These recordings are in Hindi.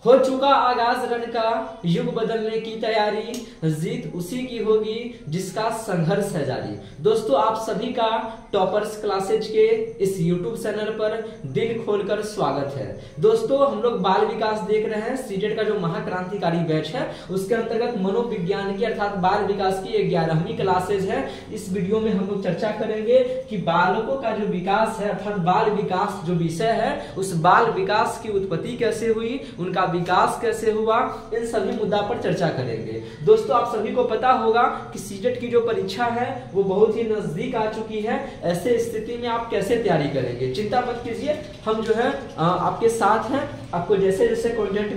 हो चुका आगाज रण का, युग बदलने की तैयारी, जीत उसी की होगी जिसका संघर्ष है जारी। दोस्तों आप सभी का टॉपर्स क्लासेज के इस YouTube चैनल पर दिल खोलकर स्वागत है। दोस्तों हम लोग बाल विकास देख रहे हैं। सीटेट का जो महाक्रांतिकारी बैच है उसके अंतर्गत मनोविज्ञान की अर्थात बाल विकास की 11वीं क्लासेज है। इस वीडियो में हम लोग चर्चा करेंगे कि बालकों का जो विकास है अर्थात बाल विकास जो विषय है उस बाल विकास की उत्पत्ति कैसे हुई, उनका विकास कैसे हुआ, इन सभी मुद्दा पर चर्चा करेंगे। दोस्तों आप सभी को पता होगा कि सीटेट की जो परीक्षा है वो बहुत ही नजदीक आ चुकी है। ऐसे स्थिति में आप कैसे तैयारी करेंगे, चिंता मत कीजिए, हम जो है आपके साथ हैं। आपको जैसे जैसे कंटेंट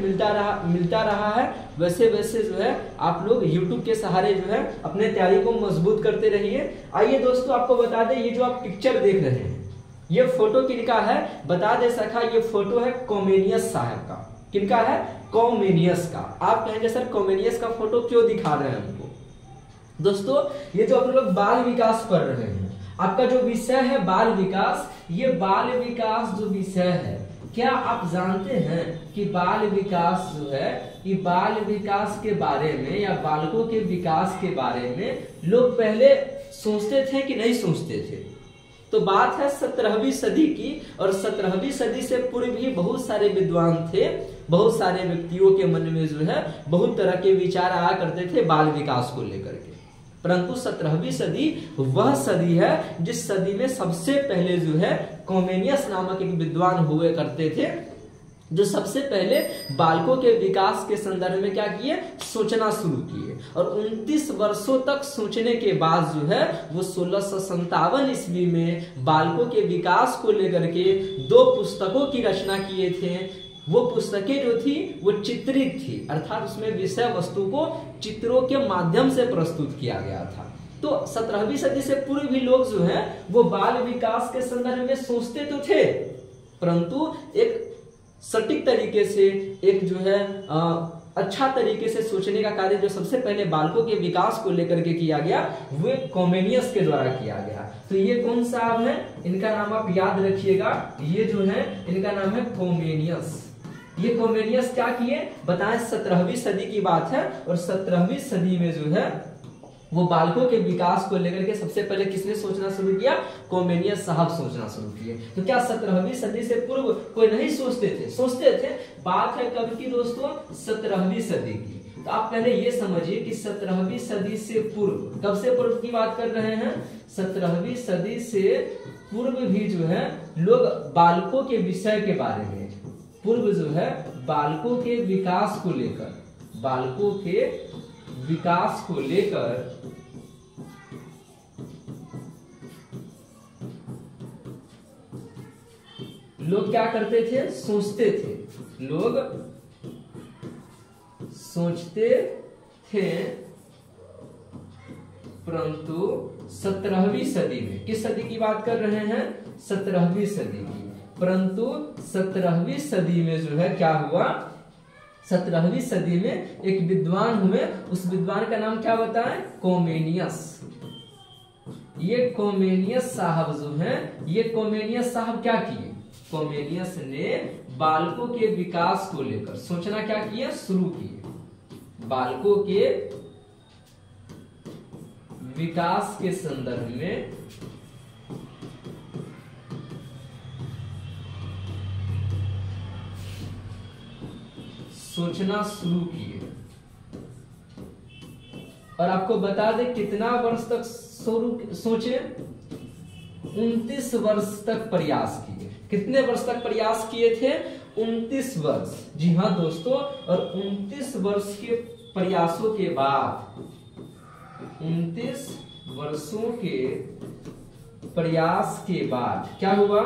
मिलता रहा है वैसे वैसे जो है आप लोग YouTube के सहारे जो है अपने तैयारी को मजबूत करते रहिए। आइए दोस्तों आपको बता दें, ये जो आप पिक्चर देख रहे हैं ये फोटो किनका है बता दे सका। ये फोटो है कॉमेनियस साहब का। किनका है? कॉमेनियस का। आप कहेंगे सर कॉमेनियस का फोटो क्यों दिखा रहे हैं हमको? दोस्तों ये जो आप लोग बाल विकास पढ़ रहे हैं, आपका जो विषय है बाल विकास, ये बाल विकास जो विषय है, क्या आप जानते हैं कि बाल विकास जो है कि बाल विकास के बारे में या बालकों के विकास के बारे में लोग पहले सोचते थे कि नहीं सोचते थे? तो बात है 17वीं सदी की, और 17वीं सदी से पूर्व भी बहुत सारे विद्वान थे, बहुत सारे व्यक्तियों के मन में जो है बहुत तरह के विचार आया करते थे बाल विकास को लेकर के। परंतु 17वीं सदी वह सदी है जिस सदी में सबसे पहले जो है कॉमेनियस नामक एक विद्वान हुए करते थे, जो सबसे पहले बालकों के विकास के संदर्भ में क्या किए, सोचना शुरू किए। और 29 वर्षों तक सोचने के बाद जो है वो 1657 ईस्वी में बालकों के विकास को लेकर के 2 पुस्तकों की रचना किए थे। वो पुस्तकें जो थी वो चित्रित थी, अर्थात उसमें विषय वस्तु को चित्रों के माध्यम से प्रस्तुत किया गया था। तो 17वीं सदी से पूर्व भी लोग जो है वो बाल विकास के संदर्भ में सोचते तो थे, परंतु एक सटीक तरीके से, एक जो है अच्छा तरीके से सोचने का कार्य जो सबसे पहले बालकों के विकास को लेकर के किया गया वो कॉमेनियस के द्वारा किया गया। तो ये कौन साहब है, इनका नाम आप याद रखिएगा, ये जो है इनका नाम है कॉमेनियस। ये कॉमेनियस क्या किए बताएं, 17वीं सदी की बात है, और 17वीं सदी में जो है वो बालकों के विकास को लेकर के सबसे पहले किसने सोचना शुरू किया? कॉमेनियस साहब सोचना शुरू किए। तो क्या 17वीं सदी से पूर्व कोई नहीं सोचते थे? सोचते थे। बात है कब की दोस्तों? 17वीं सदी की। तो आप पहले ये समझिए कि 17वीं सदी से पूर्व, कब से पूर्व की बात कर रहे हैं? 17वीं सदी से पूर्व भी जो है लोग बालकों के विषय के बारे में, पूर्व जो है बालकों के विकास को लेकर, बालकों के विकास को लेकर लोग क्या करते थे? सोचते थे। लोग सोचते थे, परंतु 17वीं सदी में, किस सदी की बात कर रहे हैं? 17वीं सदी की। परंतु 17वीं सदी में जो है क्या हुआ? 17वीं सदी में एक विद्वान हुए, उस विद्वान का नाम क्या बताएं? कॉमेनियस। ये कॉमेनियस साहब जो हैं, ये कॉमेनियस साहब क्या किए? कॉमेनियस ने बालकों के विकास को लेकर सोचना क्या किया? शुरू किए। बालकों के विकास के संदर्भ में सोचना शुरू किए। और आपको बता दें कितना वर्ष तक सोचे? 29 वर्ष तक प्रयास किए। कितने वर्ष तक प्रयास किए थे? 29 वर्ष। जी हाँ दोस्तों, और 29 वर्ष के प्रयासों के बाद, 29 वर्षों के प्रयास के बाद क्या हुआ?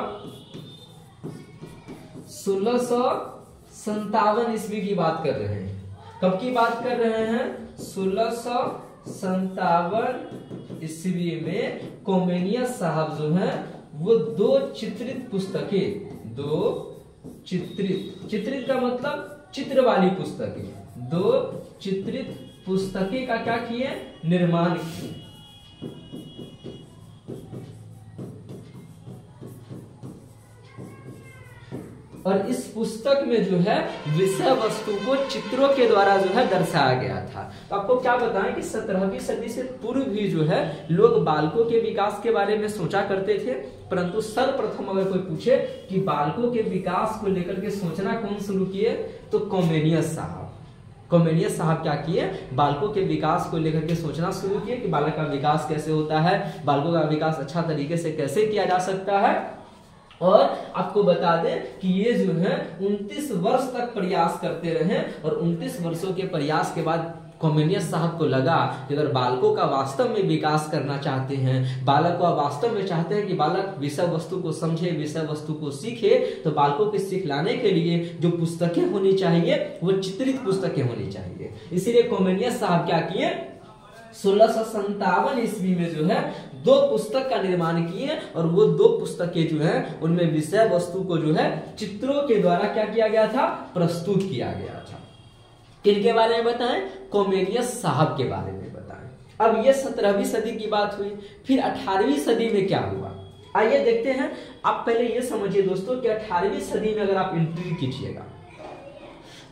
1657 ईस्वी की बात कर रहे हैं। कब की बात कर रहे हैं? 1657 ईस्वी में कॉमेनियस साहब जो हैं वो 2 चित्रित पुस्तकें, 2 चित्रित का मतलब चित्र वाली पुस्तकें, 2 चित्रित पुस्तकें का क्या किए? निर्माण किए। और इस पुस्तक में जो है विषय वस्तु को चित्रों के द्वारा जो है दर्शाया गया था। तो आपको क्या बताएं कि 17वीं सदी से पूर्व भी जो है लोग बालकों के विकास के बारे में सोचा करते थे, परंतु सर्वप्रथम अगर कोई पूछे कि बालकों के विकास को लेकर के सोचना कौन शुरू किए, तो कॉमेनियस साहब। कॉमेनियस साहब क्या किए, बालकों के विकास को लेकर के सोचना शुरू किए कि बालक का विकास कैसे होता है, बालकों का विकास अच्छा तरीके से कैसे किया जा सकता है। और आपको बता दें कि ये जो है 29 वर्ष तक प्रयास करते रहे और 29 वर्षों के प्रयास के बाद कॉमेनियस साहब को लगा कि अगर बालकों का वास्तव में विकास करना चाहते हैं, बालक को वास्तव में चाहते हैं कि बालक विषय वस्तु को समझे, विषय वस्तु को सीखे, तो बालकों को सिखलाने के लिए जो पुस्तकें होनी चाहिए वो चित्रित पुस्तकें होनी चाहिए। इसीलिए कॉमेनियस साहब क्या किए, 1657 ईस्वी में जो है 2 पुस्तक का निर्माण किए और वो 2 पुस्तकें जो है उनमें विषय वस्तु को जो है चित्रों के द्वारा क्या किया गया था, प्रस्तुत किया गया था। किनके बारे में बताएं, कॉमेनियस साहब के बारे में बताएं। अब ये 17वीं सदी की बात हुई, फिर 18वीं सदी में क्या हुआ, आइए देखते हैं। आप पहले ये समझिए दोस्तों कि 18वीं सदी में अगर आप एंट्री कीजिएगा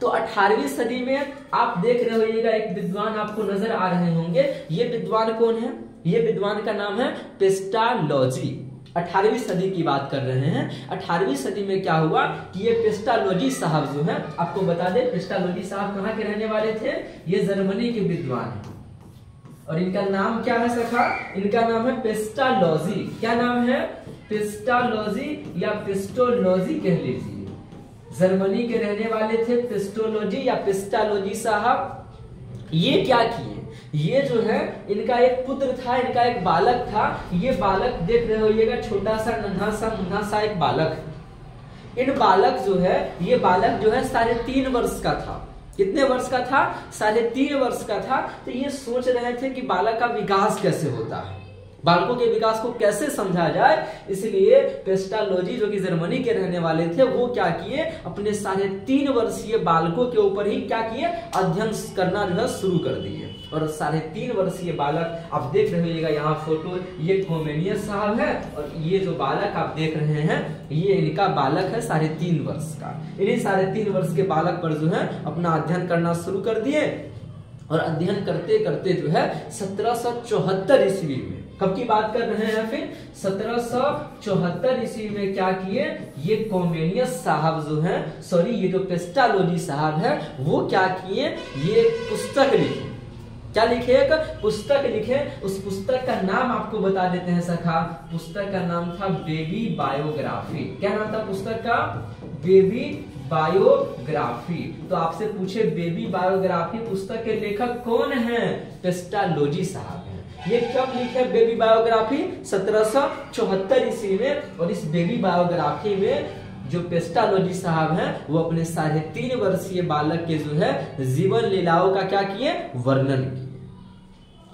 तो 18वीं सदी में आप देख रहे होइएगा एक विद्वान आपको नजर आ रहे होंगे। ये विद्वान कौन है, ये विद्वान का नाम है पेस्टालॉजी। 18वीं सदी की बात कर रहे हैं। 18वीं सदी में क्या हुआ कि ये पेस्टालॉजी साहब जो है, आपको बता दें पेस्टालॉजी साहब कहाँ के रहने वाले थे, ये जर्मनी के विद्वान हैं और इनका नाम क्या है सखा, इनका नाम है पेस्टालॉजी। क्या नाम है, पेस्टालॉजी या पेस्टोलॉजी कह लीजिए। जर्मनी के रहने वाले थे पेस्टोलॉजी या पेस्टालॉजी साहब। ये क्या किए, ये जो है इनका एक पुत्र था, इनका एक बालक था। ये बालक देख रहे होइएगा, छोटा सा नन्हा सा मुन्ना सा एक बालक। इन बालक जो है, ये बालक जो है 3.5 वर्ष का था। कितने वर्ष का था, 3.5 वर्ष का था। तो ये सोच रहे थे कि बालक का विकास कैसे होता है, बालकों के विकास को कैसे समझा जाए। इसलिए पेस्टालॉजी जो कि जर्मनी के रहने वाले थे, वो क्या किए, अपने 3.5 वर्षीय बालकों के ऊपर ही क्या किए, अध्ययन करना जो है शुरू कर दिए। और 3.5 वर्षीय बालक आप देख रहे होइएगा यहाँ फोटो, ये कॉमेनियस साहब है और ये जो बालक आप देख रहे हैं ये इनका बालक है 3.5 वर्ष का। इन्हीं 3.5 वर्ष के बालक पर जो है अपना अध्ययन करना शुरू कर दिए और अध्ययन करते करते जो है 1774 ईस्वी में, कब की बात कर रहे हैं, फिर 1774 ईस्वी में क्या किए, ये कॉमेनियस साहब जो हैं, सॉरी ये जो पेस्टालॉजी साहब है, वो क्या किए, ये एक पुस्तक लिखे। क्या लिखे, एक पुस्तक लिखे। उस पुस्तक का नाम आपको बता देते हैं सखा, पुस्तक का नाम था बेबी बायोग्राफी। क्या नाम था पुस्तक का, बेबी बायोग्राफी। तो आपसे पूछे बेबी बायोग्राफी पुस्तक के लेखक कौन है, पेस्टालॉजी साहब हैं। ये कब लिखे बेबी बायोग्राफी, 1774 ईस्वी में। और इस बेबी बायोग्राफी में जो पेस्टालॉजी साहब हैं वो अपने 3.5 वर्षीय बालक के जो है जीवन लीलाओं का क्या किए, वर्णन किए।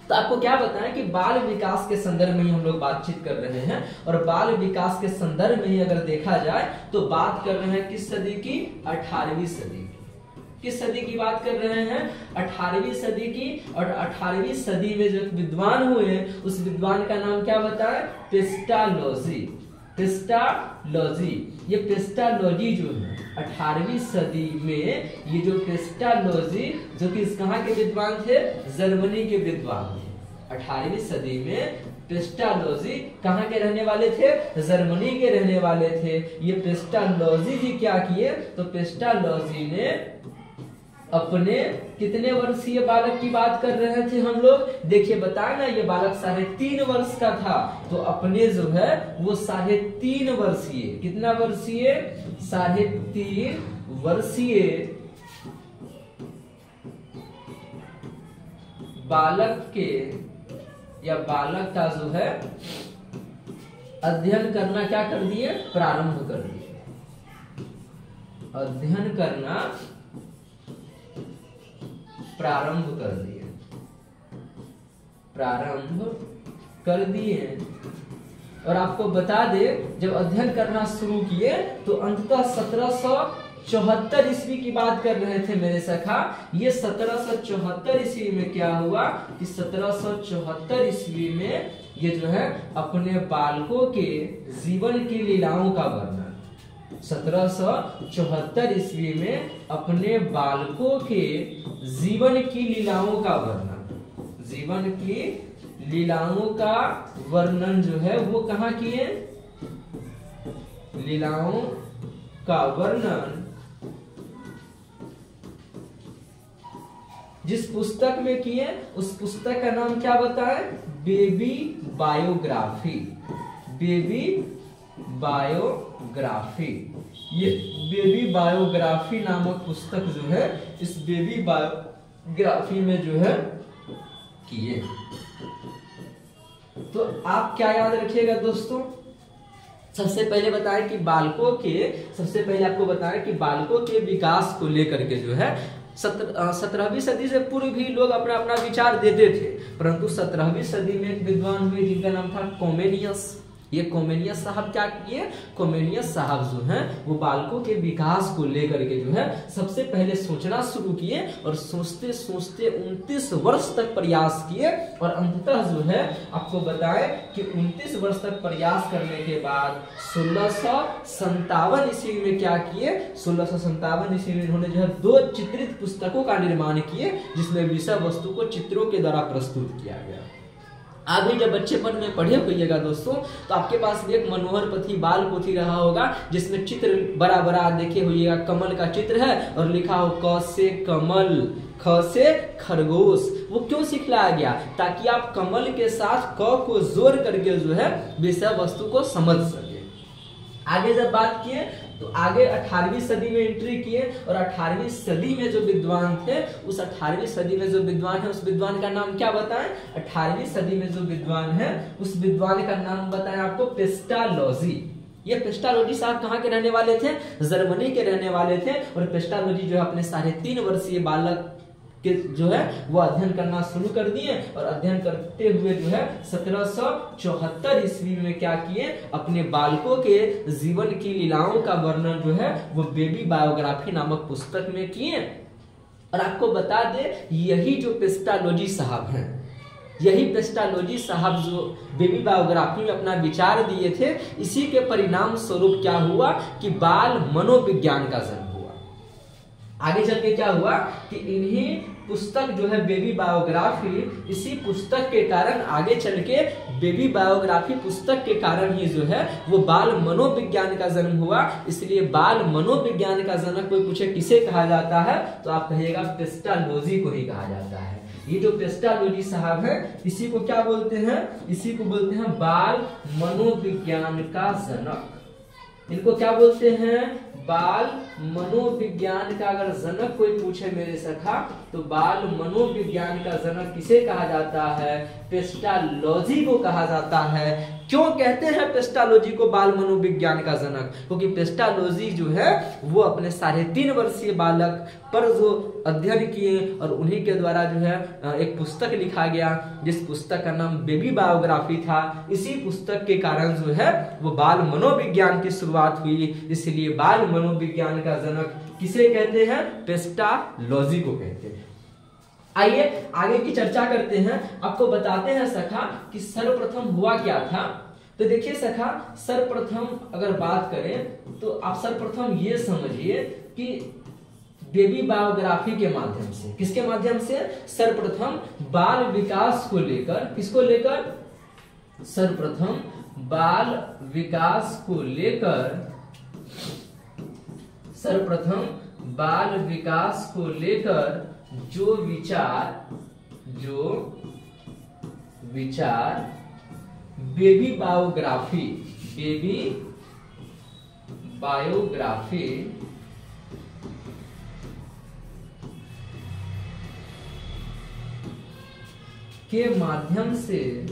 तो आपको क्या बताएं कि बाल विकास के संदर्भ में ही हम लोग बातचीत कर रहे हैं और बाल विकास के संदर्भ में ही अगर देखा जाए तो बात कर रहे हैं किस सदी की, 18वीं सदी की। किस सदी की बात कर रहे हैं, 18वीं सदी की। और 18वीं सदी में जो विद्वान हुए उस विद्वान का नाम क्या बताएं, पेस्टालॉजी। पेस्टालॉजी, ये पेस्टालॉजी जो है 18वीं सदी में, ये जो पेस्टालॉजी जो कि कहाँ के विद्वान थे, जर्मनी के विद्वान थे। 18वीं सदी में पेस्टालॉजी कहाँ के रहने वाले थे, जर्मनी के रहने वाले थे। ये पेस्टालॉजी जी क्या किए, तो पेस्टालॉजी ने अपने कितने वर्षीय बालक की बात कर रहे थे हम लोग, देखिए बताए ना, ये बालक 3.5 वर्ष का था। तो अपने जो है वो 3.5 वर्षीय, कितना वर्षीय, 3.5 वर्षीय बालक के या बालक का जो है अध्ययन करना क्या कर दिए, प्रारंभ कर दिए। अध्ययन करना प्रारंभ कर दिए, प्रारंभ कर दिए। और आपको बता दे जब अध्ययन करना शुरू किए तो अंततः 1774 ईस्वी की बात कर रहे थे मेरे सखा। ये 1774 ईस्वी में क्या हुआ कि 1774 ईस्वी में ये जो है अपने बालकों के जीवन की लीलाओं का वर्णन, 1774 ईस्वी में अपने बालकों के जीवन की लीलाओं का वर्णन, जीवन की लीलाओं का वर्णन जो है वो कहाँ किए? लीलाओं का वर्णन जिस पुस्तक में किए उस पुस्तक का नाम क्या बताएं? Baby biography, baby biography. ये बेबी बायोग्राफी नामक पुस्तक जो है इस बेबी बायोग्राफी में जो है किए। तो आप क्या याद रखिएगा दोस्तों? सबसे पहले बताएं कि बालकों के, सबसे पहले आपको बताएं कि बालकों के विकास को लेकर के जो है 17वीं सदी से पूर्व भी लोग अपना अपना विचार देते थे, परंतु 17वीं सदी में एक विद्वान हुए जिनका नाम था कोमेनियस। ये कोमेनियस साहब क्या किए? कोमेनियस साहब जो हैं वो बालकों के विकास को लेकर के जो है सबसे पहले सोचना शुरू किए और सोचते सोचते 29 वर्ष तक प्रयास किए और अंततः जो है आपको बताएं कि 29 वर्ष तक प्रयास करने के बाद 1657 ईस्वी में क्या किए? 1657 ईस्वी में इन्होंने जो है 2 चित्रित पुस्तकों का निर्माण किए जिसमें विषय वस्तु को चित्रों के द्वारा प्रस्तुत किया गया। आप भी जब बच्चेपन में पढ़े होइएगा दोस्तों तो आपके पास भी एक मनोहर पोथी, बाल पोथी रहा होगा जिसमें चित्र बड़ा बड़ा देखे होइएगा, कमल का चित्र है और लिखा हो क से कमल, ख से खरगोश। वो क्यों सिखलाया गया? ताकि आप कमल के साथ क को जोड़ करके जो है विषय वस्तु को समझ सके। आगे जब बात किए तो आगे 18वीं सदी में एंट्री किए और 18वीं सदी में जो विद्वान थे उस 18वीं सदी में जो विद्वान है उस विद्वान का नाम क्या बताएं? 18वीं सदी में जो विद्वान है उस विद्वान का नाम बताएं आपको पेस्टालोजी। ये पेस्टालोजी साहब कहाँ के रहने वाले थे? जर्मनी के रहने वाले थे। और पेस्टालोजी जो है अपने 3.5 वर्षीय बालक के जो है वो अध्ययन करना शुरू कर दिए और अध्ययन करते हुए जो है 1774 ईस्वी में क्या किए? अपने बालकों के जीवन की लीलाओं का वर्णन जो है वो बेबी बायोग्राफी नामक पुस्तक में किए। और आपको बता दे यही जो पेस्टालोजी साहब हैं, यही पेस्टालोजी साहब जो बेबी बायोग्राफी में अपना विचार दिए थे, इसी के परिणाम स्वरूप क्या हुआ कि बाल मनोविज्ञान का जन्म। आगे चल के क्या हुआ कि इन्हीं पुस्तक जो है बेबी बायोग्राफी, इसी पुस्तक के कारण आगे चल के बेबी बायोग्राफी पुस्तक के कारण ही जो है वो बाल मनोविज्ञान का जन्म हुआ। इसलिए बाल मनोविज्ञान का जनक कोई पूछे किसे कहा जाता है तो आप कहिएगा पेस्टालोजी को ही कहा जाता है। ये जो पेस्टालोजी साहब है इसी को क्या बोलते हैं? इसी को बोलते हैं बाल मनोविज्ञान का जनक। इनको क्या बोलते हैं? बाल मनोविज्ञान का अगर जनक कोई पूछे मेरे सखा तो बाल मनोविज्ञान का जनक किसे कहा जाता है? पेस्टालोजी को कहा जाता है। क्यों कहते हैं पेस्टालोजी को बाल मनोविज्ञान का जनक? क्योंकि पेस्टालोजी जो है वो अपने 3.5 वर्षीय बालक पर जो अध्ययन किए और उन्हीं के द्वारा जो है एक पुस्तक लिखा गया जिस पुस्तक का नाम बेबी बायोग्राफी था। इसी पुस्तक के कारण जो है वो बाल मनोविज्ञान की शुरुआत हुई। इसलिए बाल मनोविज्ञान का जनक किसे कहते हैं? पेस्टालोजी को कहते हैं। आइए आगे की चर्चा करते हैं। आपको बताते हैं सखा कि सर्वप्रथम हुआ क्या था। तो देखिए सखा, सर्वप्रथम अगर बात करें तो आप सर्वप्रथम ये समझिए कि बेबी बायोग्राफी के माध्यम से, किसके माध्यम से? सर्वप्रथम बाल विकास को लेकर, किसको लेकर? सर्वप्रथम बाल विकास को लेकर, सर्वप्रथम बाल विकास को लेकर जो विचार बेबी बायोग्राफी के माध्यम से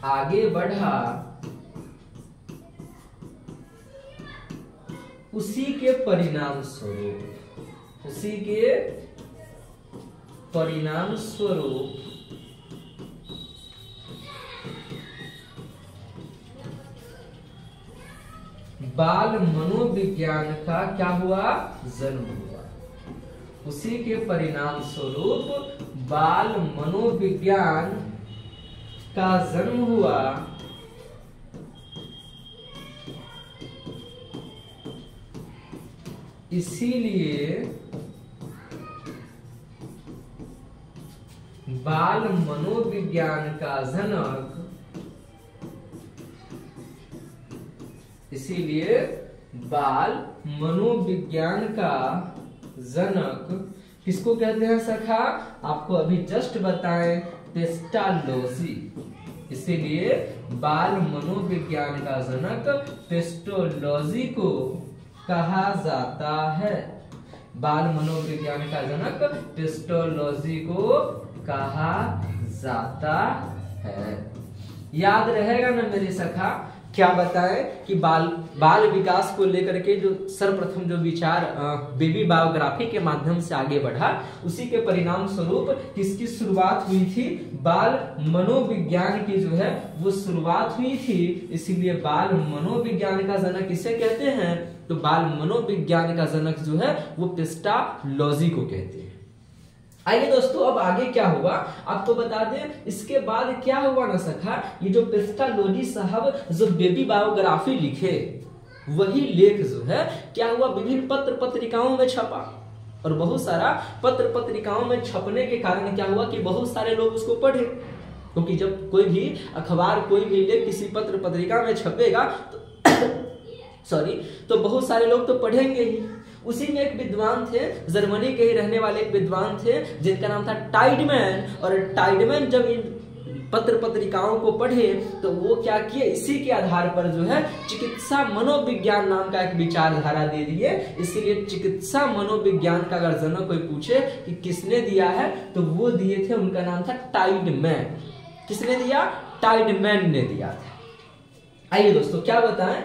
आगे बढ़ा, उसी के परिणाम स्वरूप बाल मनोविज्ञान का क्या हुआ? जन्म हुआ। उसी के परिणाम स्वरूप बाल मनोविज्ञान का जन्म हुआ, इसीलिए बाल मनोविज्ञान का जनक, इसीलिए बाल मनोविज्ञान का जनक किसको कहते हैं सखा? आपको अभी जस्ट बताएं, पेस्टालोजी। इसीलिए बाल मनोविज्ञान का जनक पेस्टोलॉजी को कहा जाता है। बाल मनोविज्ञान का जनक पेस्टोलॉजी को कहा जाता है। याद रहेगा ना मेरे सखा? क्या बताएं कि बाल विकास को लेकर के जो सर्वप्रथम जो विचार बेबी बायोग्राफी के माध्यम से आगे बढ़ा, उसी के परिणाम स्वरूप किसकी शुरुआत हुई थी? बाल मनोविज्ञान की जो है वो शुरुआत हुई थी। इसीलिए बाल मनोविज्ञान का जनक किसे कहते हैं? तो बाल मनोविज्ञान का जनक जो है वो पेस्टालोजी को कहते हैं। आइए दोस्तों, अब आगे क्या हुआ आपको बता दें। इसके बाद क्या हुआ ना सखा, ये जो पेस्टालोजी साहब जो बेबी बायोग्राफी लिखे, वही लेख जो है क्या हुआ, विभिन्न पत्र पत्रिकाओं में छपा। और बहुत सारा पत्र पत्रिकाओं में छपने के कारण क्या हुआ कि बहुत सारे लोग उसको पढ़े। क्योंकि जब कोई भी अखबार, कोई भी लेख किसी पत्र पत्रिका में छपेगा तो बहुत सारे लोग तो पढ़ेंगे ही। उसी में एक विद्वान थे, जर्मनी के ही रहने वाले एक विद्वान थे जिनका नाम था टाइडमैन। और टाइडमैन जब इन पत्र पत्रिकाओं को पढ़े तो वो क्या किए, इसी के आधार पर जो है चिकित्सा मनोविज्ञान नाम का एक विचारधारा दे दिए। इसीलिए चिकित्सा मनोविज्ञान का अगर जनक कोई पूछे कि किसने दिया है, तो वो दिए थे, उनका नाम था टाइडमैन। किसने दिया? टाइडमैन ने दिया था। आइए दोस्तों, क्या बताएं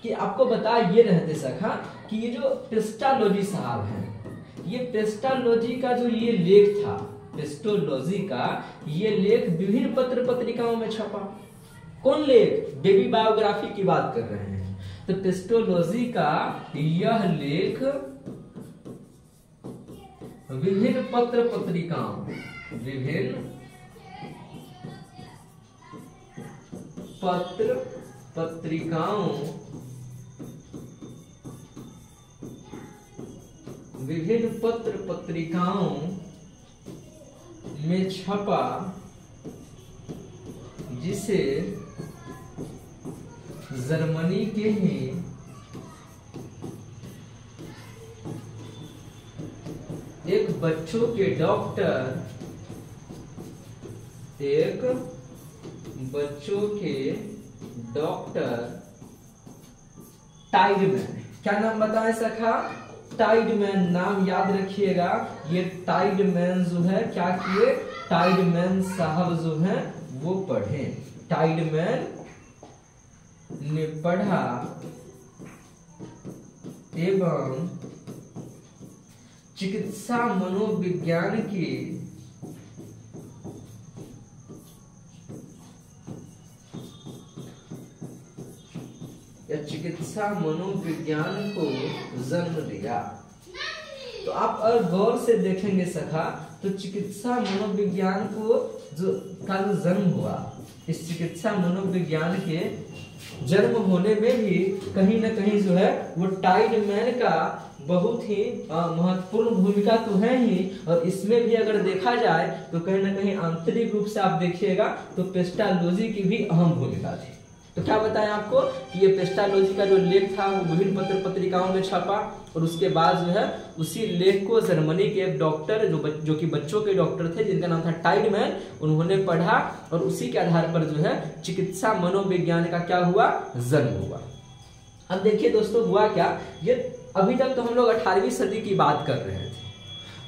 कि आपको बता ये रहते सखा कि ये जो पेस्टालोजी साहब हैं, ये पेस्टालोजी का जो ये लेख था, पेस्टोलॉजी का ये लेख विभिन्न पत्र पत्रिकाओं में छपा। कौन लेख? बेबी बायोग्राफी की बात कर रहे हैं। तो पेस्टोलॉजी का यह लेख विभिन्न पत्र पत्रिकाओं, विभिन्न पत्र पत्रिकाओं, विभिन्न पत्र पत्रिकाओं में छपा, जिसे जर्मनी के ही एक बच्चों के डॉक्टर, एक बच्चों के डॉक्टर टाइडमैन, क्या नाम बताएं सखा? टाइडमैन नाम याद रखिएगा। ये टाइडमैन जो है क्या किए? टाइडमैन साहब जो हैं वो पढ़े। टाइडमैन ने पढ़ा एवं चिकित्सा मनोविज्ञान की चिकित्सा मनोविज्ञान को जन्म दिया। तो आप अगर गौर से देखेंगे सखा, तो चिकित्सा मनोविज्ञान को जो जन्म हुआ, इस चिकित्सा मनोविज्ञान के जन्म होने में भी कहीं ना कहीं जो है वो टाइडमैन का बहुत ही महत्वपूर्ण भूमिका तो है ही। और इसमें भी अगर देखा जाए तो कहीं ना कहीं आंतरिक रूप से आप देखिएगा तो पेस्टालोजी की भी अहम भूमिका थी। तो क्या बताएं आपको कि ये पेस्टालोजी का जो लेख था वो विभिन्न पत्र पत्रिकाओं में छपा। और उसके बाद जो है उसी लेख को जर्मनी के एक डॉक्टर जो कि बच्चों के डॉक्टर थे, जिनका नाम था टाइडमैन, उन्होंने पढ़ा। और उसी के आधार पर जो है चिकित्सा मनोविज्ञान का क्या हुआ? जन्म हुआ। अब देखिए दोस्तों, हुआ क्या, ये अभी तक तो हम लोग 18वीं सदी की बात कर रहे थे।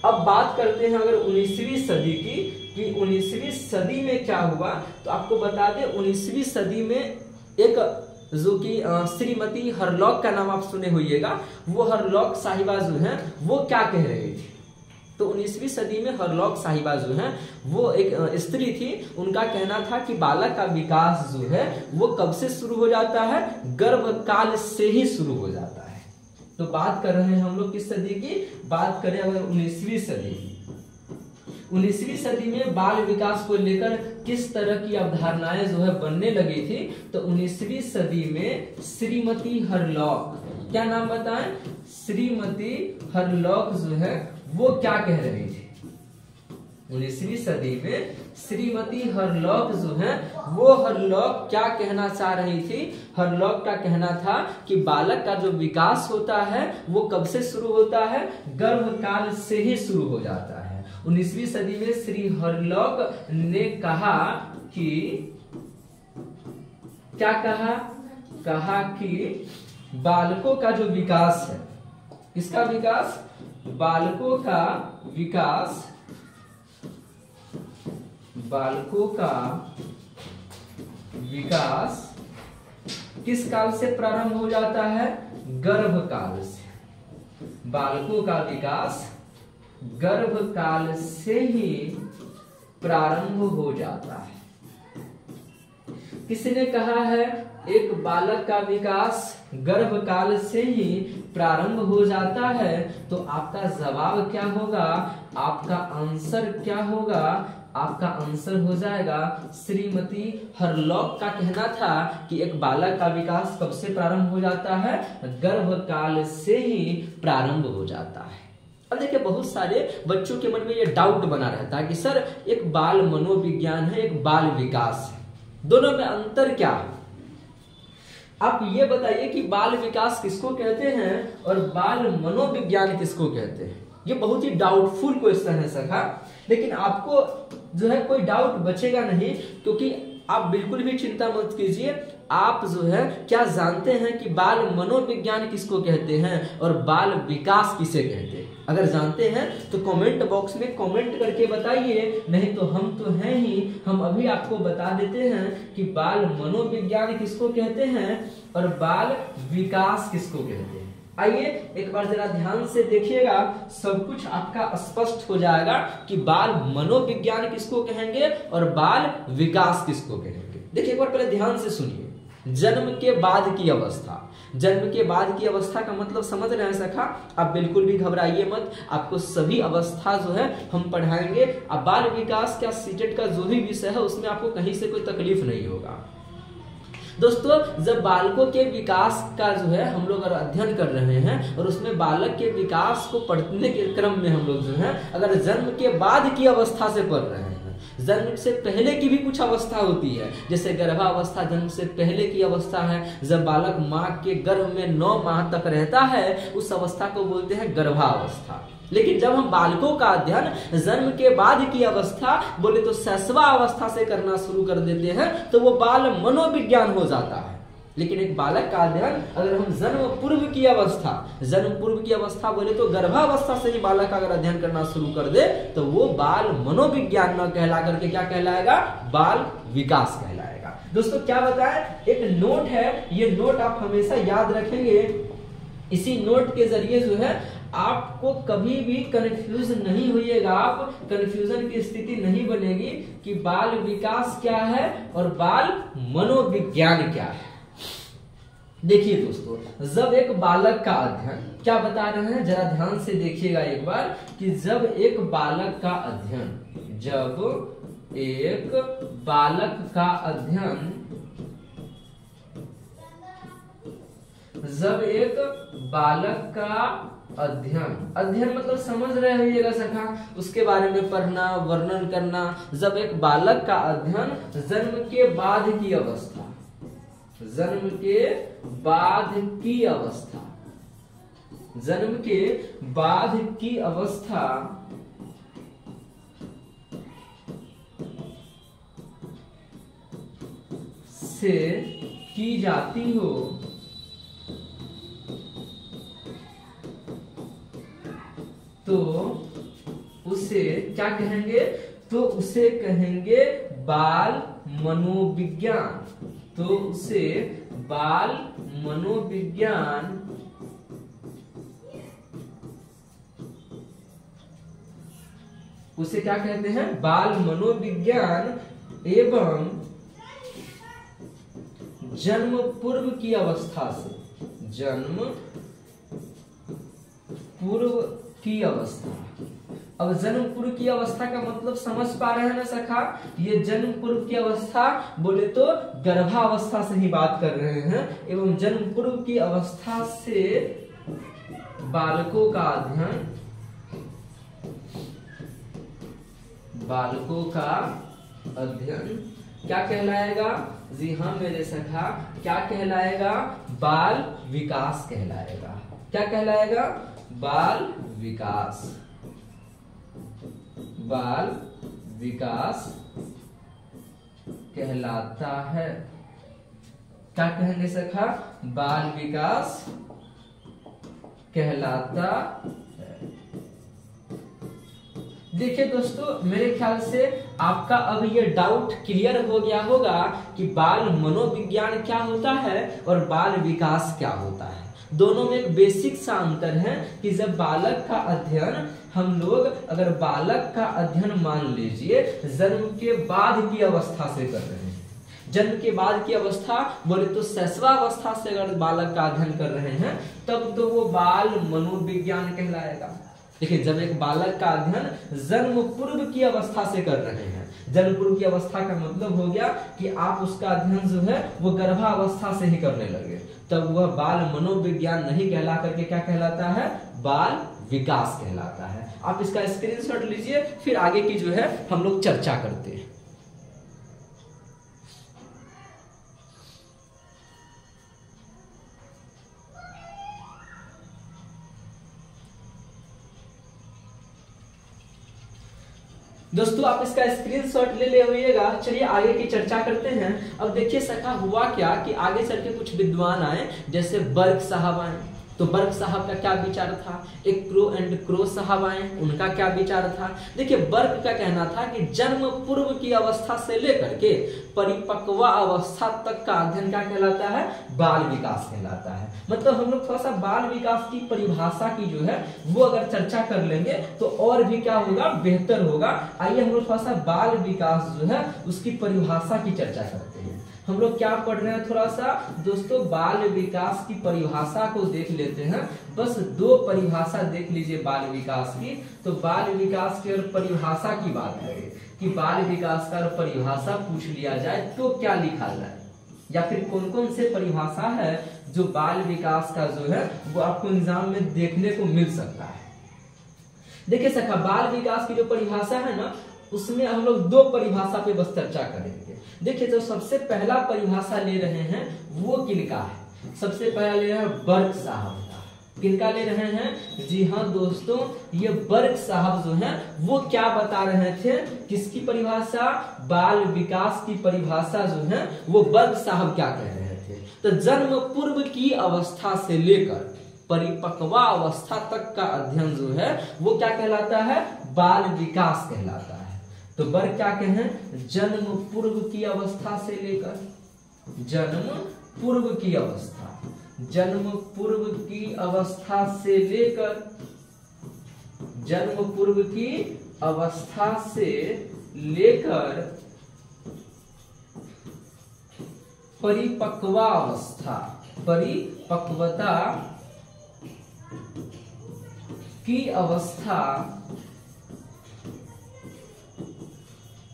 अब बात करते हैं अगर 19वीं सदी की, कि 19वीं सदी में क्या हुआ। तो आपको बता दें 19वीं सदी में एक जो कि श्रीमती हरलॉक का नाम आप सुने होइएगा, वो हरलॉक साहिबा जो हैं वो क्या कह रही थी। तो 19वीं सदी में हरलॉक साहिबा जो हैं वो एक स्त्री थी। उनका कहना था कि बालक का विकास जो है वो कब से शुरू हो जाता है? गर्भकाल से ही शुरू हो जाता है। तो बात कर रहे हैं हम लोग किस सदी की? बात करें अगर 19वीं सदी की, 19वीं सदी में बाल विकास को लेकर किस तरह की अवधारणाएं जो है बनने लगी थी? तो 19वीं सदी में श्रीमती हरलॉक, क्या नाम बताएं? श्रीमती हरलॉक जो है वो क्या कह रही थी? 19वीं सदी में श्रीमती हरलॉक जो है वो हरलॉक क्या कहना चाह रही थी? हरलॉक का कहना था कि बालक का जो विकास होता है वो कब से शुरू होता है? गर्भकाल से ही शुरू हो जाता है। 19वीं सदी में श्री हरलॉक ने कहा कि क्या कहा? कहा कि बालकों का जो विकास है, किसका विकास? बालकों का विकास, बालकों का विकास किस काल से प्रारंभ हो जाता है? गर्भकाल से। बालकों का विकास गर्भकाल से ही प्रारंभ हो जाता है। किसने कहा है एक बालक का विकास गर्भकाल से ही प्रारंभ हो जाता है? तो आपका जवाब क्या होगा? आपका आंसर क्या होगा? आपका आंसर हो जाएगा श्रीमती हरलॉक का कहना था कि एक बालक का विकास कब से प्रारंभ हो जाता है? गर्भकाल से ही प्रारंभ हो जाता है। अब देखिए बहुत सारे बच्चों के मन में ये डाउट बना रहता है कि सर एक बाल मनोविज्ञान है, एक बाल विकास है, दोनों में अंतर क्या है? आप ये बताइए कि बाल विकास किसको कहते हैं और बाल मनोविज्ञान किसको कहते हैं? ये बहुत ही डाउटफुल क्वेश्चन है सखा, लेकिन आपको जो है कोई डाउट बचेगा नहीं, क्योंकि आप बिल्कुल भी चिंता मत कीजिए। आप जो है क्या जानते हैं कि बाल मनोविज्ञान किसको कहते हैं और बाल विकास किसे कहते हैं? अगर जानते हैं तो कमेंट बॉक्स में कमेंट करके बताइए, नहीं तो हम तो हैं ही, हम अभी आपको बता देते हैं कि बाल मनोविज्ञान किसको कहते हैं और बाल विकास किसको कहते हैं। आइए एक बार जरा ध्यान से देखिएगा, सब कुछ आपका स्पष्ट हो जाएगा कि बाल मनोविज्ञान किसको कहेंगे और बाल विकास किसको कहेंगे। देखिए एक बार पहले ध्यान से सुनिए। जन्म के बाद की अवस्था, जन्म के बाद की अवस्था का मतलब समझ रहे हैं सखा? आप बिल्कुल भी घबराइए मत, आपको सभी अवस्था जो है हम पढ़ाएंगे। अब बाल विकास का सीटेट का जो भी विषय है उसमें आपको कहीं से कोई तकलीफ नहीं होगा। दोस्तों जब बालकों के विकास का जो है हम लोग अध्ययन कर रहे हैं और उसमें बालक के विकास को पढ़ने के क्रम में हम लोग जो है अगर जन्म के बाद की अवस्था से पढ़ रहे हैं, जन्म से पहले की भी कुछ अवस्था होती है, जैसे गर्भावस्था जन्म से पहले की अवस्था है। जब बालक मां के गर्भ में 9 माह तक रहता है उस अवस्था को बोलते हैं गर्भावस्था। लेकिन जब हम बालकों का अध्ययन जन्म के बाद की अवस्था बोले तो शैशवा अवस्था से करना शुरू कर देते हैं तो वो बाल मनोविज्ञान हो जाता है। लेकिन एक बालक का अध्ययन अगर हम जन्म पूर्व की अवस्था, जन्म पूर्व की अवस्था बोले तो गर्भावस्था से ही बालक का अगर अध्ययन करना शुरू कर दे तो वो बाल मनोविज्ञान न कहला करके क्या कहलाएगा? बाल विकास कहलाएगा। दोस्तों क्या बताएं, एक नोट है, ये नोट आप हमेशा याद रखेंगे। इसी नोट के जरिए जो है आपको कभी भी कंफ्यूज नहीं होइएगा, आप कंफ्यूजन की स्थिति नहीं बनेगी कि बाल विकास क्या है और बाल मनोविज्ञान क्या है। देखिए दोस्तों जब एक बालक का अध्ययन, क्या बता रहे हैं जरा ध्यान से देखिएगा एक बार, कि जब एक बालक का अध्ययन, जब एक बालक का अध्ययन, जब एक बालक का अध्ययन, अध्ययन मतलब समझ रहे होइएगा सखा, उसके बारे में पढ़ना, वर्णन करना। जब एक बालक का अध्ययन जन्म के बाद की अवस्था, जन्म के बाद की अवस्था, जन्म के बाद की अवस्था से की जाती हो तो उसे क्या कहेंगे? तो उसे कहेंगे बाल मनोविज्ञान। तो उसे बाल मनोविज्ञान उसे क्या कहते हैं? बाल मनोविज्ञान एवं जन्म पूर्व की अवस्था से, जन्म पूर्व की अवस्था, अब जन्म पूर्व की अवस्था का मतलब समझ पा रहे हैं ना सखा। ये जन्म पूर्व की अवस्था बोले तो गर्भावस्था से ही बात कर रहे हैं। एवं जन्म पूर्व की अवस्था से बालकों का अध्ययन, बालकों का अध्ययन क्या कहलाएगा? जी हाँ मेरे सखा, क्या कहलाएगा? बाल विकास कहलाएगा। क्या कहलाएगा? बाल विकास। बाल विकास कहलाता है। क्या कहेंगे सखा? बाल विकास कहलाता है। देखिए दोस्तों, मेरे ख्याल से आपका अब ये डाउट क्लियर हो गया होगा कि बाल मनोविज्ञान क्या होता है और बाल विकास क्या होता है। दोनों में एक बेसिक सा अंतर है कि जब बालक का अध्ययन हम लोग अगर बालक का अध्ययन मान लीजिए जन्म के बाद की अवस्था से कर रहे हैं, जन्म के बाद की अवस्था बोले तो शैशवावस्था से अगर बालक का अध्ययन कर रहे हैं तब तो वो बाल मनोविज्ञान कहलाएगा। देखिए, जब एक बालक का अध्ययन जन्म पूर्व की अवस्था से कर रहे हैं, जन्म पूर्व की अवस्था का मतलब हो गया कि आप उसका अध्ययन जो है वो गर्भावस्था से ही करने लगे, तब वह बाल मनोविज्ञान नहीं कहला करके क्या कहलाता है? बाल विकास कहलाता है। आप इसका स्क्रीनशॉट लीजिए, फिर आगे की जो है हम लोग चर्चा करते हैं। दोस्तों आप इसका स्क्रीनशॉट ले हुइएगा। चलिए आगे की चर्चा करते हैं। अब देखिए सखा, हुआ क्या कि आगे चल के कुछ विद्वान आए, जैसे बर्ग साहब आए। तो बर्ग साहब का क्या विचार था? एक क्रो एंड क्रो साहब आए, उनका क्या विचार था? देखिए, बर्ग का कहना था कि जन्म पूर्व की अवस्था से लेकर के परिपक्व अवस्था तक का अध्ययन क्या कहलाता है? बाल विकास कहलाता है। मतलब हम लोग थोड़ा सा बाल विकास की परिभाषा की जो है वो अगर चर्चा कर लेंगे तो और भी क्या होगा? बेहतर होगा। आइए हम लोग थोड़ा सा बाल विकास जो है उसकी परिभाषा की चर्चा करते हैं। हम लोग क्या पढ़ रहे हैं? थोड़ा सा दोस्तों बाल विकास की परिभाषा को देख लेते हैं। बस दो परिभाषा देख लीजिए बाल विकास की। तो बाल विकास की और परिभाषा की बात करें कि बाल विकास का परिभाषा पूछ लिया जाए तो क्या लिखा जाए, या फिर कौन कौन से परिभाषा है जो बाल विकास का जो है वो आपको एग्जाम में देखने को मिल सकता है। देखिए सखा, बाल विकास की जो परिभाषा है ना उसमें हम लोग दो परिभाषा पे बस चर्चा करेंगे। देखिए, जो सबसे पहला परिभाषा ले रहे हैं वो किनका है? सबसे पहला ले रहे हैं बर्ग साहब का। किनका ले रहे हैं? जी हाँ दोस्तों, ये बर्ग साहब जो हैं वो क्या बता रहे थे? किसकी परिभाषा? बाल विकास की परिभाषा जो है वो बर्ग साहब क्या कह रहे थे? तो जन्म पूर्व की अवस्था से लेकर परिपक्वा अवस्था तक का अध्ययन जो है वो क्या कहलाता है? बाल विकास कहलाता है। तो बर्ग क्या कहें? जन्म पूर्व की अवस्था से लेकर, जन्म पूर्व की अवस्था, जन्म पूर्व की अवस्था से लेकर, जन्म पूर्व की अवस्था से लेकर परिपक्वा अवस्था, परिपक्वता की अवस्था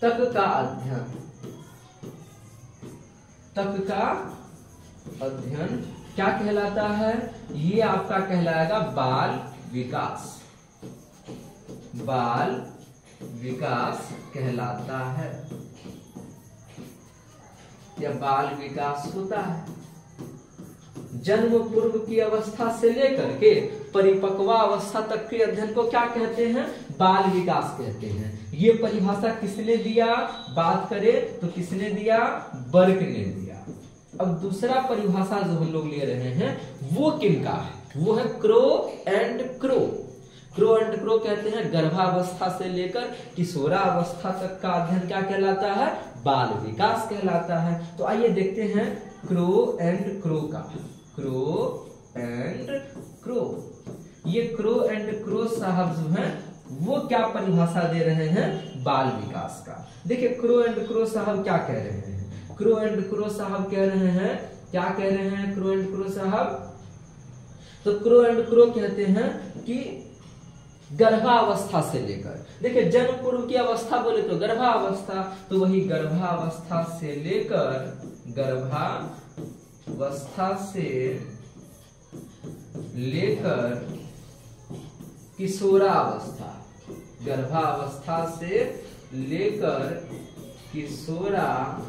तक का अध्ययन, तक का अध्ययन क्या कहलाता है? ये आपका कहलाएगा बाल विकास। बाल विकास कहलाता है या बाल विकास होता है। जन्म पूर्व की अवस्था से लेकर के परिपक्वा अवस्था तक के अध्ययन को क्या कहते हैं? बाल विकास कहते हैं। ये परिभाषा किसने दिया? बात करें तो किसने दिया? बर्ग ने दिया। अब दूसरा परिभाषा जो हम लोग ले रहे हैं वो किनका है? वो है crow and crow. Crow and crow कहते हैं गर्भावस्था से लेकर किशोरावस्था तक का अध्ययन क्या कहलाता है? बाल विकास कहलाता है। तो आइए देखते हैं क्रो एंड क्रो का। क्रो एंड क्रो, ये क्रो एंड क्रो साहब जो हैं वो क्या परिभाषा दे रहे हैं? बाल विकास का। देखिए, क्रो एंड क्रो साहब क्या कह रहे हैं? क्रो एंड क्रो साहब कह रहे हैं, क्या कह रहे हैं क्रो एंड क्रो साहब? तो क्रो एंड क्रो कहते हैं कि गर्भावस्था से लेकर, देखिए जन्म पूर्व की अवस्था बोले तो गर्भावस्था, तो वही गर्भावस्था से लेकर किशोरावस्था, गर्भावस्था से लेकर किशोरावस्था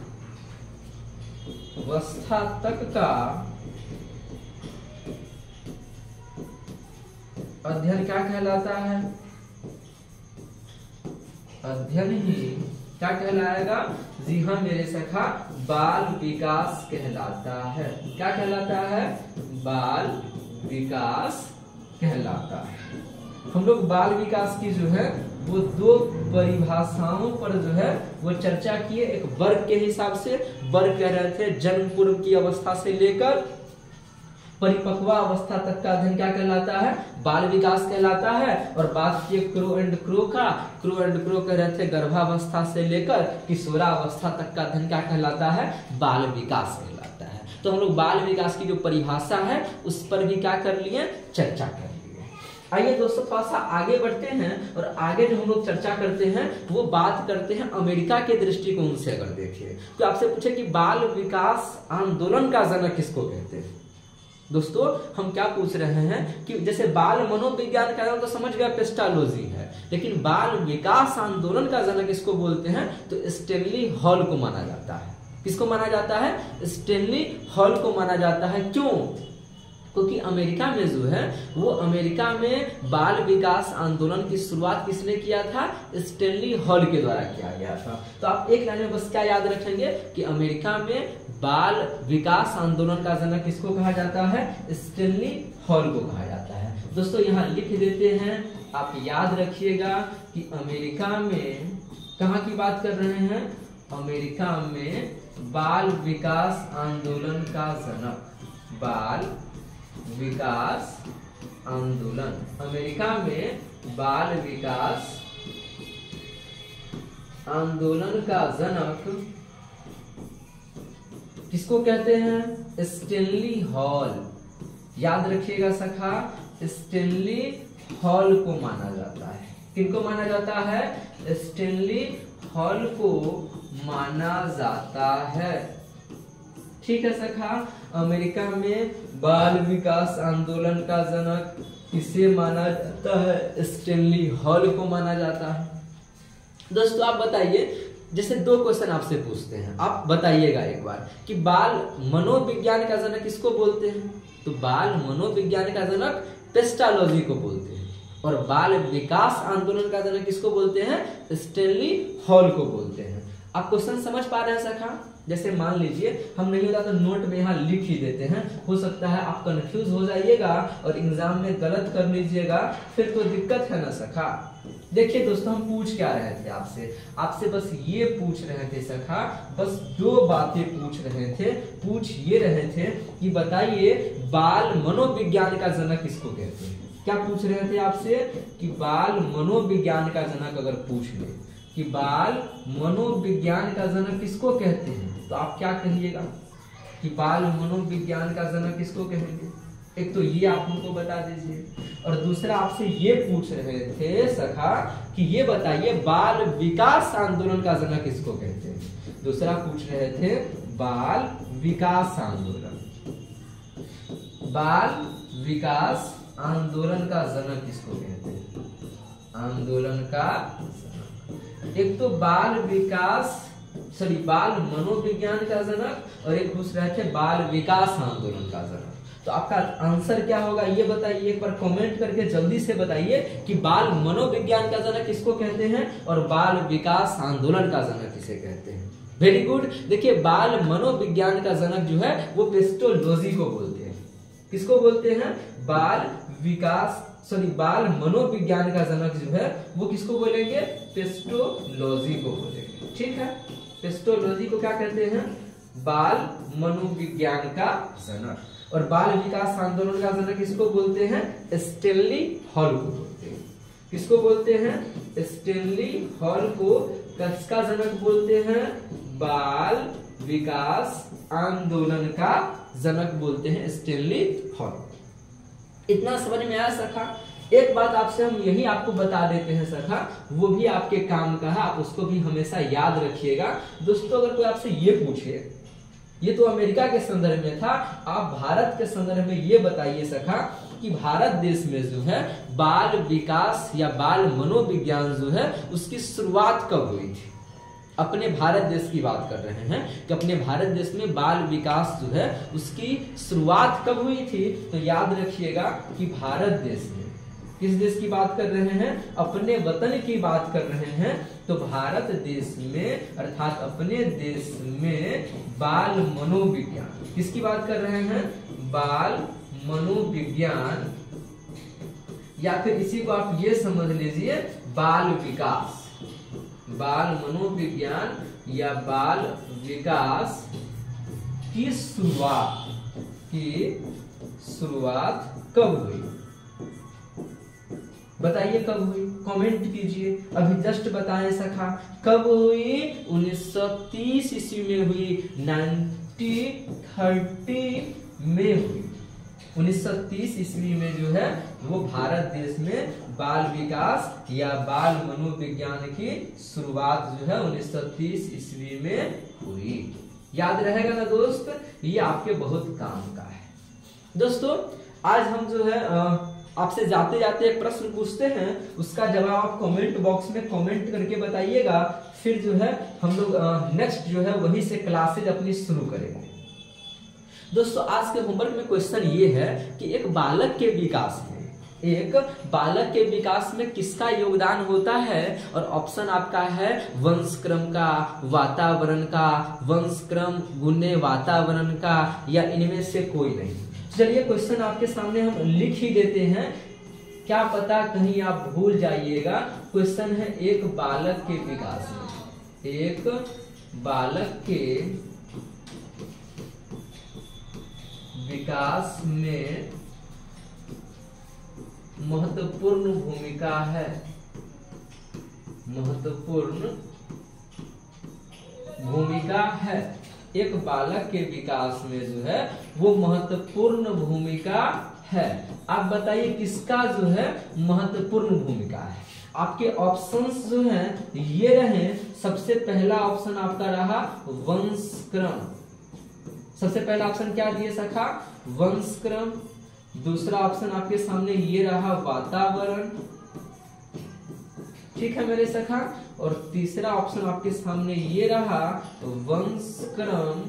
तक का अध्ययन क्या कहलाता है? अध्ययन ही क्या कहलाएगा? जी हाँ मेरे सखा, बाल विकास कहलाता है। क्या कहलाता है? बाल विकास कहलाता है। हम लोग बाल विकास की जो है वो दो परिभाषाओं पर जो है वो चर्चा किए। एक वर्ग के हिसाब से, वर्ग कह रहे थे जन्म पूर्व की अवस्था से लेकर परिपक्वा अवस्था तक का अध्ययन क्या कहलाता है? बाल विकास कहलाता है। और बात किए क्रो एंड क्रो का, क्रो एंड क्रो कह रहे थे गर्भावस्था से लेकर किशोरावस्था तक का अध्ययन क्या कहलाता है? बाल विकास कहलाता है। तो हम लोग बाल विकास की जो परिभाषा है उस पर भी क्या कर लिए? चर्चा कर लिए। आइए दोस्तों थोड़ा सा आगे बढ़ते हैं और आगे जो हम लोग चर्चा करते हैं वो बात करते हैं अमेरिका के दृष्टिकोण से। अगर देखिए तो आपसे पूछे कि बाल विकास आंदोलन का जनक किसको कहते हैं? दोस्तों हम क्या पूछ रहे हैं कि जैसे बाल मनोविज्ञान का तो समझ गया पेस्टालोजी है, लेकिन बाल विकास आंदोलन का जनक किसको बोलते हैं? तो स्टेनली हॉल को माना जाता है। किसको माना जाता है? स्टेनली हॉल को माना जाता है। क्यों? क्योंकि अमेरिका में जो है वो अमेरिका में बाल विकास आंदोलन की शुरुआत किसने किया था? स्टेनली हॉल के द्वारा किया गया था। तो आप एक लाइन में बस क्या याद रखेंगे कि अमेरिका में बाल विकास आंदोलन का जनक किसको कहा जाता है? स्टेनली हॉल को कहा जाता है। दोस्तों यहाँ लिख देते हैं, आप याद रखिएगा कि अमेरिका में कहाँ की बात कर रहे हैं? अमेरिका में बाल विकास आंदोलन का जनक, बाल विकास आंदोलन, अमेरिका में बाल विकास आंदोलन का जनक किसको कहते हैं? Stanley hall. याद रखिएगा सखा, स्टेनली हॉल को माना जाता है। किनको माना जाता है? स्टेनली हॉल को माना जाता है। ठीक है सखा, अमेरिका में बाल विकास आंदोलन का जनक किसे माना जाता है? स्टेनली हॉल को माना जाता है। दोस्तों आप बताइए, जैसे दो क्वेश्चन आपसे पूछते हैं, आप बताइएगा एक बार कि बाल मनोविज्ञान का जनक किसको बोलते हैं? तो बाल मनोविज्ञान का जनक पेस्टालोजी को बोलते हैं। और बाल विकास आंदोलन का जनक किसको बोलते हैं? स्टेनली हॉल को बोलते हैं। आप क्वेश्चन समझ पा रहे हैं सखा? जैसे मान लीजिए हम नहीं होता तो नोट में यहाँ लिख ही देते हैं, हो सकता है आप कंफ्यूज हो जाइएगा और एग्जाम में गलत कर लीजिएगा, फिर तो दिक्कत है ना सखा। देखिए दोस्तों हम पूछ क्या रहे थे आपसे? आपसे बस ये पूछ रहे थे सखा, बस दो बातें पूछ रहे थे। पूछ ये रहे थे कि बताइए बाल मनोविज्ञान का जनक किसको कहते हैं? क्या पूछ रहे थे आपसे कि बाल मनोविज्ञान का जनक अगर पूछ ले कि बाल मनोविज्ञान का जनक किसको कहते हैं, तो आप क्या कहिएगा कि बाल मनोविज्ञान का जनक किसको कहेंगे? एक तो ये आप हमको बता दीजिए, और दूसरा आपसे ये पूछ रहे थे सखा कि ये बताइए बाल विकास आंदोलन का जनक किसको कहते हैं। दूसरा पूछ रहे थे बाल विकास आंदोलन, बाल विकास आंदोलन का जनक किसको कहते हैं? आंदोलन का एक तो बाल विकास बाल मनोविज्ञान का जनक और एक पूछ रहे थे बाल विकास आंदोलन का जनक। तो आपका आंसर क्या होगा ये बताइए, एक बार कमेंट करके जल्दी से बताइए कि बाल मनोविज्ञान का जनक किसको कहते हैं और बाल विकास आंदोलन का जनक किसे कहते हैं। Very good. देखिए बाल मनोविज्ञान का जनक जो है वो पेस्टोलॉजी को बोलते हैं। किसको बोलते हैं? बाल विकास बाल मनोविज्ञान का जनक जो है वो किसको बोलेंगे? पेस्टोलॉजी को बोलेंगे। ठीक है, पेस्टोलॉजी को क्या कहते हैं? बाल मनोविज्ञान का जनक। और बाल विकास आंदोलन का जनक किसको बोलते हैं? स्टेनली हॉल को बोलते हैं। किसको बोलते हैं? स्टेनली हॉल को किसका जनक बोलते हैं? बाल विकास आंदोलन का जनक बोलते हैं स्टेनली हॉल। इतना समझ में आया सखा? एक बात आपसे हम यही आपको बता देते हैं सखा, वो भी आपके काम का है, आप उसको भी हमेशा याद रखिएगा। दोस्तों अगर कोई आपसे ये पूछे, ये तो अमेरिका के संदर्भ में था, आप भारत के संदर्भ में ये बताइए सखा कि भारत देश में जो है बाल विकास या बाल मनोविज्ञान जो है उसकी शुरुआत कब हुई थी। अपने भारत देश की बात कर रहे हैं कि अपने भारत देश में बाल विकास जो है उसकी शुरुआत कब हुई थी। तो याद रखिएगा कि भारत देश में, किस देश की बात कर रहे हैं, अपने वतन की बात कर रहे हैं। तो भारत देश में अर्थात अपने देश में बाल मनोविज्ञान, किसकी बात कर रहे हैं, बाल मनोविज्ञान, या फिर इसी को आप ये समझ लीजिए बाल विकास, बाल मनोविज्ञान या बाल विकास की शुरुआत कब हुई, बताइए कब हुई, कमेंट कीजिए। अभी जस्ट बताएं सखा, कब हुई, 1930 ईस्वी में हुई, 1930 में हुई। 1930 ईस्वी में जो है वो भारत देश में बाल विकास या बाल मनोविज्ञान की शुरुआत जो है 1930 ईस्वी में हुई। याद रहेगा ना दोस्त, ये आपके बहुत काम का है। दोस्तों आज हम जो है आपसे जाते जाते एक प्रश्न पूछते हैं, उसका जवाब आप कमेंट बॉक्स में कमेंट करके बताइएगा। फिर जो है हम लोग नेक्स्ट जो है वहीं से क्लासेज अपनी शुरू करेंगे। दोस्तों आज के होमवर्क में क्वेश्चन ये है कि एक बालक के विकास में किसका योगदान होता है, और ऑप्शन आपका है वंशक्रम का, वातावरण का, वंशक्रम गुने वातावरण का, या इनमें से कोई नहीं। चलिए क्वेश्चन आपके सामने हम लिख ही देते हैं, क्या पता कहीं आप भूल जाइएगा। क्वेश्चन है एक बालक के विकास में, एक बालक के विकास में महत्वपूर्ण भूमिका है, महत्वपूर्ण भूमिका है। एक बालक के विकास में जो है वो महत्वपूर्ण भूमिका है। आप बताइए किसका जो है महत्वपूर्ण भूमिका है। आपके ऑप्शंस जो हैं ये रहे, सबसे पहला ऑप्शन आपका रहा वंशक्रम, सबसे पहला ऑप्शन क्या दिए सखा, वंशक्रम। दूसरा ऑप्शन आपके सामने ये रहा वातावरण, ठीक है मेरे सखा। और तीसरा ऑप्शन आपके सामने ये रहा वंशक्रम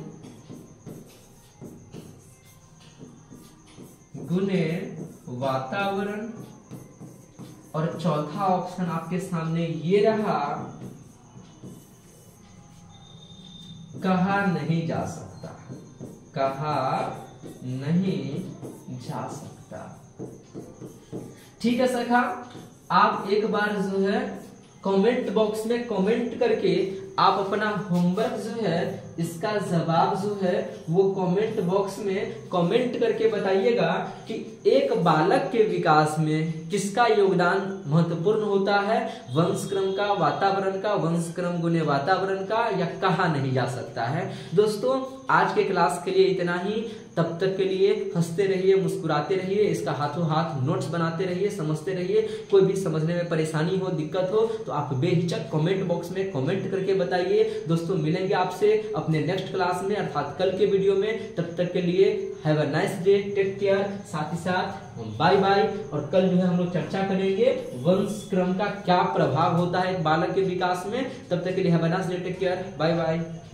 गुने वातावरण। और चौथा ऑप्शन आपके सामने ये रहा कहा नहीं जा सकता, कहा नहीं जा सकता। ठीक है सखा, आप एक बार जो है कमेंट बॉक्स में कमेंट करके आप अपना होमवर्क जो है इसका जवाब जो है वो कमेंट बॉक्स में कमेंट करके बताइएगा कि एक बालक के विकास में किसका योगदान महत्वपूर्ण होता है, वंशक्रम का, वातावरण का, वंशक्रम गुने वातावरण का, या कहा नहीं जा सकता है। दोस्तों आज के क्लास के लिए इतना ही। तब तक के लिए हंसते रहिए, मुस्कुराते रहिए, इसका हाथों हाथ नोट्स बनाते रहिए, समझते रहिए। कोई भी समझने में परेशानी हो, दिक्कत हो तो आप बेहिचक कमेंट बॉक्स में कमेंट करके बताइए। दोस्तों मिलेंगे आपसे अपने नेक्स्ट क्लास में अर्थात कल के वीडियो में। तब तक के लिए have a nice day, take care, साथ ही साथ बाय बाय। और कल जो है हम लोग चर्चा करेंगे वंशक्रम का क्या प्रभाव होता है एक बालक के विकास में। तब तक के लिए have a nice day, take care, bye bye.